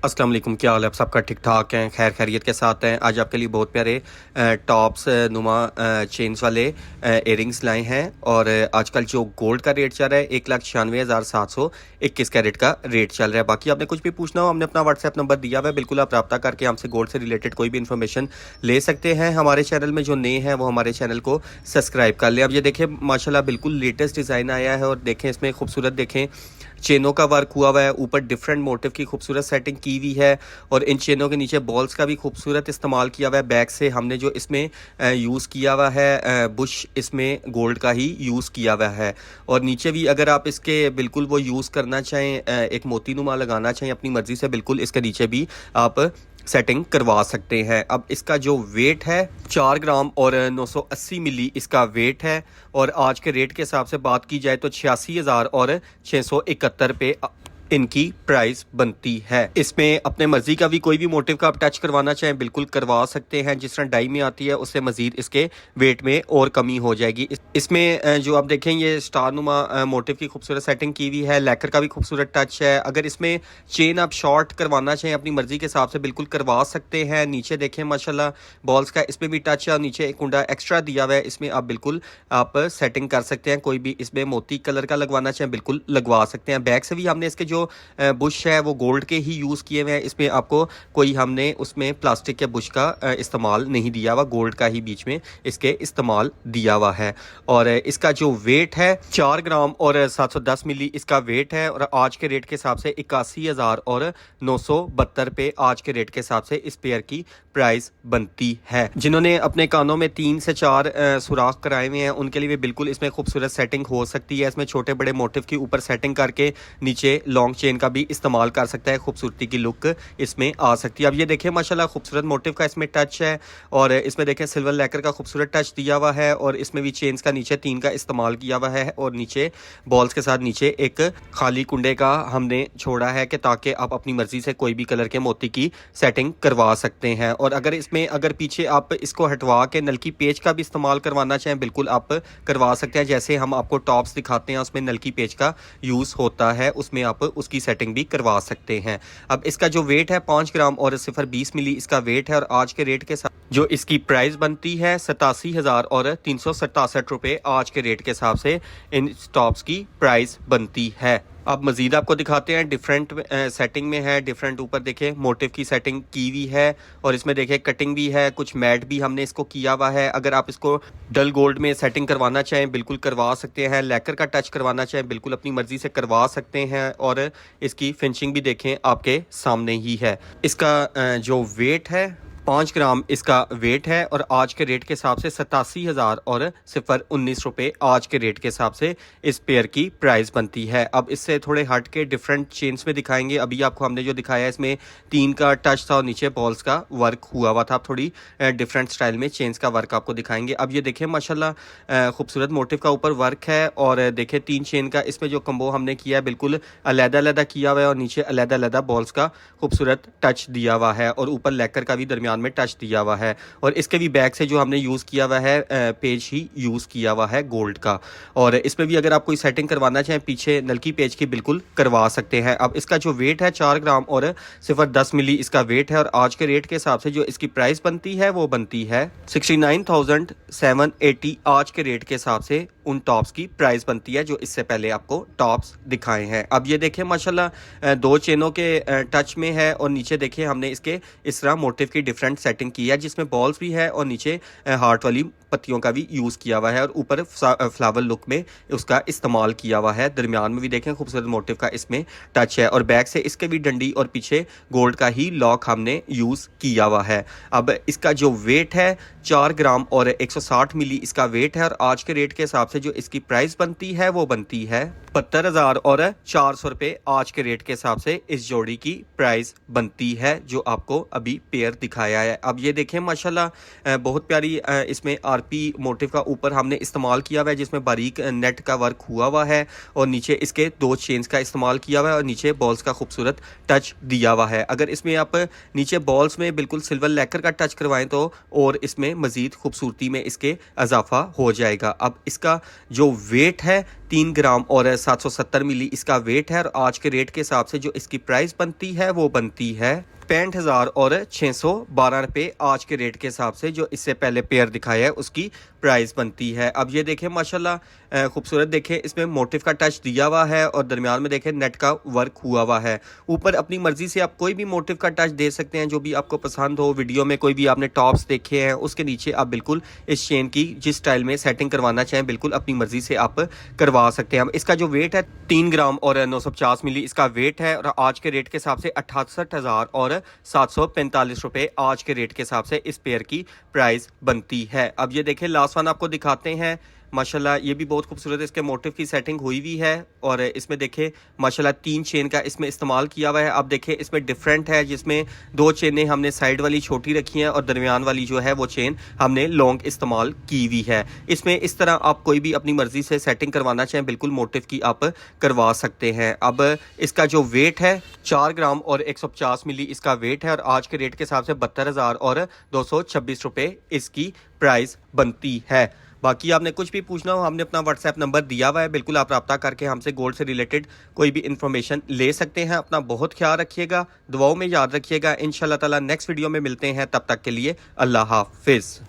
अस्सलाम वालेकुम, क्या हाल है? आप सबका ठीक ठाक हैं, खैर खैरियत के साथ हैं। आज आपके लिए बहुत प्यारे टॉप्स नुमा चेन्स वाले इयरिंग्स लाए हैं। और आजकल जो गोल्ड का रेट चल रहा है 1,96,721 कैरेट का रेट चल रहा है। बाकी आपने कुछ भी पूछना हो, हमने अपना व्हाट्सएप नंबर दिया हुआ है, बिल्कुल आप रब्ता करके हमसे गोल्ड से रिलेटेड कोई भी इन्फॉर्मेशन ले सकते हैं। हमारे चैनल में जो नए हैं वो हमारे चैनल को सब्सक्राइब कर लें। अब ये देखें माशाल्लाह बिल्कुल लेटेस्ट डिज़ाइन आया है और देखें इसमें खूबसूरत देखें चेनों का वर्क हुआ हुआ है, ऊपर डिफरेंट मोटिव की खूबसूरत सेटिंग की हुई है और इन चेनों के नीचे बॉल्स का भी खूबसूरत इस्तेमाल किया हुआ है। बैक से हमने जो इसमें यूज़ किया हुआ है बुश इसमें गोल्ड का ही यूज़ किया हुआ है। और नीचे भी अगर आप इसके बिल्कुल वो यूज़ करना चाहें, एक मोतीनुमा लगाना चाहें अपनी मर्ज़ी से, बिल्कुल इसके नीचे भी आप सेटिंग करवा सकते हैं। अब इसका जो वेट है 4 ग्राम और 980 मिली इसका वेट है। और आज के रेट के हिसाब से बात की जाए तो 86,000 और 671 पे इनकी प्राइस बनती है। इसमें अपने मर्जी का भी कोई भी मोटिव का आप टच करवाना चाहें बिल्कुल करवा सकते हैं। जिस तरह डाई में आती है उससे मजीद इसके वेट में और कमी हो जाएगी। इसमें जो आप देखें ये स्टार नुमा मोटिव की खूबसूरत सेटिंग की हुई है, लैकर का भी खूबसूरत टच है। अगर इसमें चेन आप शॉर्ट करवाना चाहें अपनी मर्जी के हिसाब से बिल्कुल करवा सकते हैं। नीचे देखें माशाल्लाह बॉल्स का इसमें भी टच है और नीचे एक कुंडा एक्स्ट्रा दिया हुआ है, इसमें आप बिल्कुल आप सेटिंग कर सकते हैं। कोई भी इसमें मोती कलर का लगवाना चाहें बिल्कुल लगवा सकते हैं। बैक से भी हमने इसके जो बुश है वो गोल्ड के ही यूज़ किए हुए हैं। इसमें आपको कोई हमने उसमें प्लास्टिक के बुश का इस्तेमाल नहीं दिया हुआ, गोल्ड का ही बीच में इसके इस्तेमाल दिया हुआ है। और इसका जो वेट है 4 ग्राम और 710 मिली इसका वेट है। और आज के रेट के हिसाब से 81,000 और 972 पे आज के रेट के हिसाब से इस पेयर की प्राइस बनती है। जिन्होंने अपने कानों में 3 से 4 सुराख कराए हुए हैं उनके लिए भी बिल्कुल इसमें खूबसूरत सेटिंग हो सकती है। इसमें छोटे बड़े मोटिव की ऊपर सेटिंग करके नीचे लॉन्ग चेन का भी इस्तेमाल कर सकता है, खूबसूरती की लुक इसमें आ सकती है। अब ये देखें माशाल्लाह खूबसूरत मोटिव का इसमें टच है और इसमें देखें सिल्वर लैकर का खूबसूरत टच दिया हुआ है। और इसमें भी चेन्स का नीचे 3 का इस्तेमाल किया हुआ है और नीचे बॉल्स के साथ नीचे एक खाली कुंडे का हमने छोड़ा है कि ताकि आप अपनी मर्जी से कोई भी कलर के मोती की सेटिंग करवा सकते हैं। और अगर इसमें अगर पीछे आप इसको हटवा के नलकी पेज का भी इस्तेमाल करवाना चाहें बिल्कुल आप करवा सकते हैं। जैसे हम आपको टॉप्स दिखाते हैं उसमें नलकी पेज का यूज़ होता है, उसमें आप उसकी सेटिंग भी करवा सकते हैं। अब इसका जो वेट है 5 ग्राम और 0.20 मिली इसका वेट है। और आज के रेट के साथ जो इसकी प्राइस बनती है 87,000 और 367 रुपये आज के रेट के हिसाब से इन टॉप्स की प्राइस बनती है। अब मज़ीद आपको दिखाते हैं डिफरेंट सेटिंग में है। डिफरेंट ऊपर देखें मोटिव की सेटिंग की हुई है और इसमें देखें कटिंग भी है, कुछ मैट भी हमने इसको किया हुआ है। अगर आप इसको डल गोल्ड में सेटिंग करवाना चाहें बिल्कुल करवा सकते हैं। लैकर का टच करवाना चाहें बिल्कुल अपनी मर्जी से करवा सकते हैं। और इसकी फिनिशिंग भी देखें आपके सामने ही है। इसका जो वेट है 5 ग्राम इसका वेट है और आज के रेट के हिसाब से 87,000 और 0.19 रुपये आज के रेट के हिसाब से इस पेयर की प्राइस बनती है। अब इससे थोड़े हट के डिफरेंट चेन्स में दिखाएंगे। अभी आपको हमने जो दिखाया इसमें 3 का टच था और नीचे बॉल्स का वर्क हुआ हुआ था। अब थोड़ी डिफरेंट स्टाइल में चेन्स का वर्क आपको दिखाएंगे। अब ये देखें माशाल्लाह खूबसूरत मोटिव का ऊपर वर्क है और देखें 3 चेन का इसमें जो कम्बो हमने किया है बिल्कुल अलग-अलग किया हुआ है और नीचे अलग-अलग बॉल्स का खूबसूरत टच दिया हुआ है और ऊपर लैकर का भी दरमियान में टच दिया हुआ है। और इसके भी बैक से जो हमने यूज़ किया हुआ है पेज ही यूज़ किया हुआ है गोल्ड का। और इसमें भी अगर आप कोई सेटिंग करवाना चाहें पीछे नलकी पेज की बिल्कुल करवा सकते हैं। अब इसका जो वेट है 4 ग्राम और 0.10 मिली इसका वेट है और आज के रेट के हिसाब से जो इसकी प्राइस बनती है वो बनती है 69,780 आज के रेट के हिसाब से उन टॉप्स की प्राइस बनती है जो इससे पहले आपको टॉप्स दिखाए हैं। अब ये देखें माशाल्लाह 2 चेनों के टच में है और नीचे देखें हमने इसके इस तरह मोटिव की डिफरेंट सेटिंग की है जिसमें बॉल्स भी है और नीचे हार्ट वाली पत्तियों का भी यूज़ किया हुआ है और ऊपर फ्लावर लुक में उसका इस्तेमाल किया हुआ है। दरमियान में भी देखें खूबसूरत मोटिव का इसमें टच है और बैक से इसके भी डंडी और पीछे गोल्ड का ही लॉक हमने यूज़ किया हुआ है। अब इसका जो वेट है 4 ग्राम और 160 मिली इसका वेट है और आज के रेट के हिसाब से जो इसकी प्राइस बनती है वो बनती है 72,000 और 400 रुपये आज के रेट के हिसाब से इस जोड़ी की प्राइस बनती है जो आपको अभी पेयर दिखाया आया है। अब ये देखें माशाल्लाह बहुत प्यारी इसमें आरपी मोटिव का ऊपर हमने इस्तेमाल किया हुआ है, जिसमें बारीक नेट का वर्क हुआ हुआ है और नीचे इसके 2 चेन्स का इस्तेमाल किया हुआ है और नीचे बॉल्स का खूबसूरत टच दिया हुआ है। अगर इसमें आप नीचे बॉल्स में बिल्कुल सिल्वर लैकर का टच करवाएं तो और इसमें मजीद खूबसूरती में इसके इजाफा हो जाएगा। अब इसका जो वेट है 3 ग्राम और 770 मिली इसका वेट है और आज के रेट के हिसाब से जो इसकी प्राइस बनती है वो बनती है 65,000 और 612 रुपये आज के रेट के हिसाब से। जो इससे पहले पेयर दिखाया है उसकी प्राइस बनती है। अब ये देखें माशाल्लाह खूबसूरत देखें, इसमें मोटिव का टच दिया हुआ है और दरमियान में देखें नेट का वर्क हुआ हुआ है। ऊपर अपनी मर्जी से आप कोई भी मोटिव का टच दे सकते हैं जो भी आपको पसंद हो। वीडियो में कोई भी आपने टॉप्स देखे हैं उसके नीचे आप बिल्कुल इस चेन की जिस स्टाइल में सेटिंग करवाना चाहें बिल्कुल अपनी मर्जी से आप करवा सकते हैं। इसका जो वेट है 3 ग्राम और 950 मिली इसका वेट है और आज के रेट के हिसाब से 68,000 और 745 रुपये आज के रेट के हिसाब से इस पेयर की प्राइस बनती है। अब ये देखें लास्ट वन आपको दिखाते हैं। माशाल्लाह ये भी बहुत खूबसूरत इसके मोटिव की सेटिंग हुई हुई है और इसमें देखें माशाल्लाह 3 चेन का इसमें इस्तेमाल किया हुआ है। अब देखें इसमें डिफरेंट है, जिसमें 2 चेनें हमने साइड वाली छोटी रखी हैं और दरमियान वाली जो है वो चेन हमने लॉन्ग इस्तेमाल की हुई है। इसमें इस तरह आप कोई भी अपनी मर्जी से सेटिंग करवाना चाहें बिल्कुल मोटिव की आप करवा सकते हैं। अब इसका जो वेट है 4 ग्राम और 150 मिली इसका वेट है और आज के रेट के हिसाब से 72,000 और 226 रुपये इसकी प्राइस बनती है। बाकी आपने कुछ भी पूछना हो हमने अपना व्हाट्सएप नंबर दिया हुआ है, बिल्कुल आप रब्ता करके हमसे गोल्ड से रिलेटेड कोई भी इन्फॉर्मेशन ले सकते हैं। अपना बहुत ख्याल रखिएगा, दुआओं में याद रखिएगा। इंशाल्लाह ताला नेक्स्ट वीडियो में मिलते हैं, तब तक के लिए अल्लाह हाफिज़।